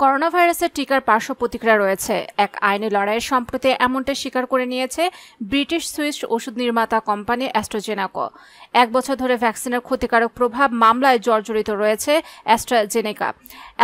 Corona ভাইরাসের টিকার পার্শ্ব প্রতিক্রিয়া রয়েছে। এক আইনি লড়াইয়ের সম্প্রতি এমনটা স্বীকার করে নিয়েছে ব্রিটিশ সুইস ওষুধ নির্মাতা কোম্পানি অ্যাস্ট্রাজেনেকা। 1 বছর ধরে ভ্যাকসিনের ক্ষতিকারক প্রভাব মামলায় জর্জরিত রয়েছে অ্যাস্ট্রাজেনেকা।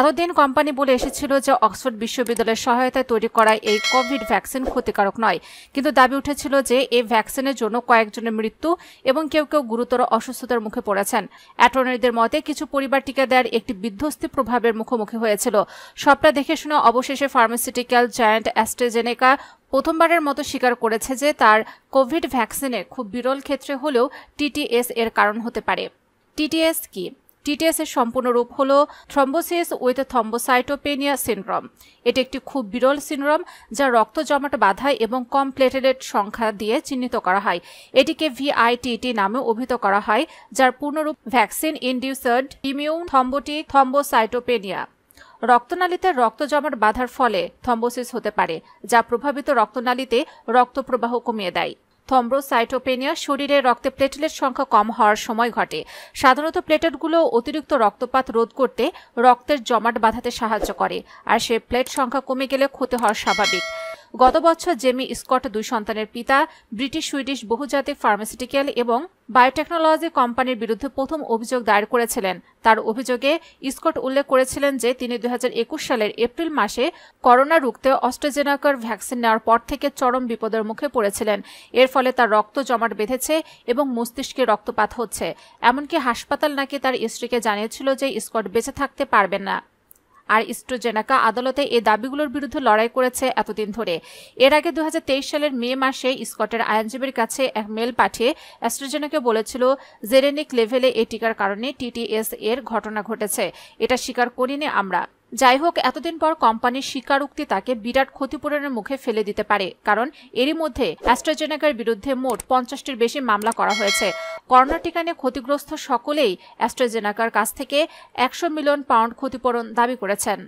এতদিন কোম্পানি বলে এসেছিল যে অক্সফোর্ড বিশ্ববিদ্যালয়ের সহায়তায় তৈরি করা এই কোভিড ভ্যাকসিন ক্ষতিকারক নয়, কিন্তু দাবি উঠেছিল যে এই ভ্যাকসিনের জন্য কয়েকজনের মৃত্যু এবং কেউ কেউ গুরুতর অসুস্থতার মুখে পড়েছেন। অ্যাটর্নিদের মতে কিছু পরিবার টিকা দেওয়ার একটি বিধ্বস্তি প্রভাবের মুখোমুখি হয়েছিল। সবটা দেখে শুনে অবশেষে ফার্মাসিউটিক্যাল জায়ান্ট অ্যাস্ট্রাজেনেকা প্রথমবারের মতো স্বীকার করেছে যে তার কোভিড ভ্যাকসিনে খুব বিরল ক্ষেত্রে হলেও টিটিএস এর কারণ হতে পারে। টিটিএস কি? টিটিএস এর সম্পূর্ণ রূপ হল থ্রম্বোসিস উইথ থ্রম্বোসাইটোপেনিয়া সিনড্রোম। এটি একটি খুব বিরল সিনড্রোম যা রক্ত জমাট বাঁধা এবং কম প্লেটলেট সংখ্যা দিয়ে চিহ্নিত করা হয়। এটিকে ভিআইটিটি নামে অভিহিত করা হয়, যার পূর্ণরূপ vaccine induced immune thrombotic thrombocytopenia. রক্তনালীতে রক্ত জমাট বাঁধার ফলে থ্রম্বোসিস হতে পারে, যা প্রভাবিত রক্তনালীতে রক্ত প্রবাহ কমিয়ে দেয়। থ্রম্বোসাইটোপেনিয়া শরীরে রক্তে প্লেটলেট সংখ্যা কম হওয়ার সময় ঘটে। সাধারণত প্লেটলেটগুলো অতিরিক্ত রক্তপাত রোধ করতে রক্তের জমাট বাঁধাতে সাহায্য করে, আর সে প্লেট সংখ্যা কমে গেলে ক্ষতি হওয়া স্বাভাবিক। গত বছর জেমি স্কট 2 সন্তানের পিতা ব্রিটিশ সুইডিশ বহুজাতিক ফার্মাসিউটিক্যাল এবং বায়োটেকনোলজি কোম্পানির বিরুদ্ধে প্রথম অভিযোগ দায়ের করেছিলেন। তার অভিযোগে স্কট উল্লেখ করেছিলেন যে তিনি 2021 সালের এপ্রিল মাসে করোনা রুখতে অ্যাস্ট্রাজেনেকার ভ্যাকসিন নেওয়ার পর থেকে চরম বিপদের মুখে পড়েছিলেন। এর ফলে তার রক্ত জমাট বেঁধেছে এবং মস্তিষ্কে রক্তপাত হচ্ছে। এমনকি হাসপাতাল নাকি তার স্ত্রীকে জানিয়েছিল যে স্কট বেঁচে থাকতে পারবেন না। আর অ্যাস্ট্রাজেনেকা আদালতে এই দাবিগুলোর বিরুদ্ধে লড়াই করেছে এতদিন ধরে। এর আগে 2023 সালের মে মাসে স্কটের আইনজীবীর কাছে এক মেল পাঠিয়ে অ্যাস্ট্রাজেনেকা বলেছিল জেনেটিক লেভেলে এই টিকার কারণে টিটিএস এর ঘটনা ঘটেছে। এটা স্বীকার করিনি আমরা। যাই হোক, এতদিন পর কোম্পানির স্বীকারোক্তি তাকে বিরাট ক্ষতিপূরণের মুখে ফেলে দিতে পারে, কারণ এরই মধ্যে অ্যাস্ট্রাজেনেকার বিরুদ্ধে মোট 50টির বেশি মামলা করা হয়েছে। করোনা টিকা নিয়ে ক্ষতিগ্রস্ত সকলেই অ্যাস্ট্রাজেনেকার কাছ থেকে 100 মিলিয়ন পাউন্ড ক্ষতিপূরণ দাবি করেছেন।